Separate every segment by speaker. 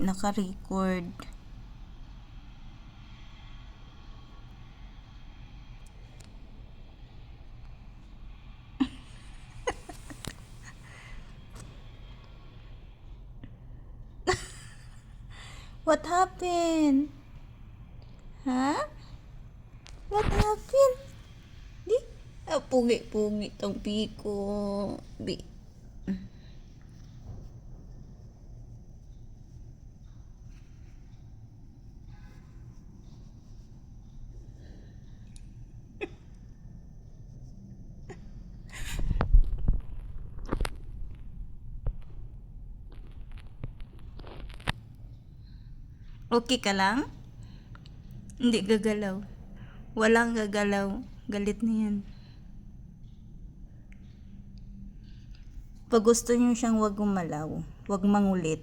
Speaker 1: naka-record. What happened? Ha? What happened? Di? Pugi-pugi tong piko. Bi. Okay ka lang? Hindi gagalaw. Walang gagalaw. Galit na yan. Pag gusto nyo siyang wag gumalaw, wag mangulit.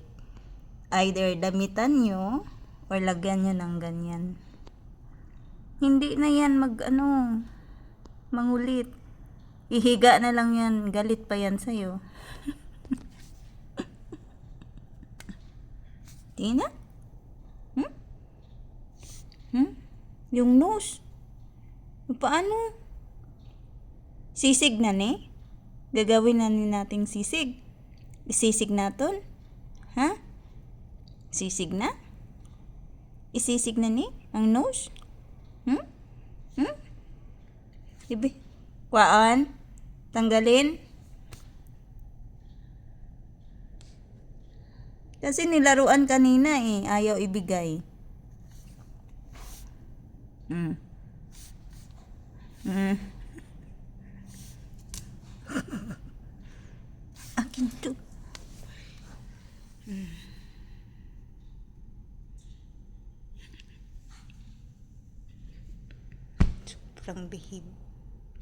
Speaker 1: Either damitan nyo or lagyan nyo ng ganyan. Hindi na yan mangulit. Ihiga na lang yan. Galit pa yan sa'yo. Tina? Yung nose. Paano? Sisig na ni? Gagawin na ni nating sisig. Isisig naton? Ha? Sisig na? Isisig na ni? Ang nose? Ibi? Kwaan? Tanggalin? Kasi nilaruan kanina eh. Ayaw ibigay. Akin to. Sobrang behave.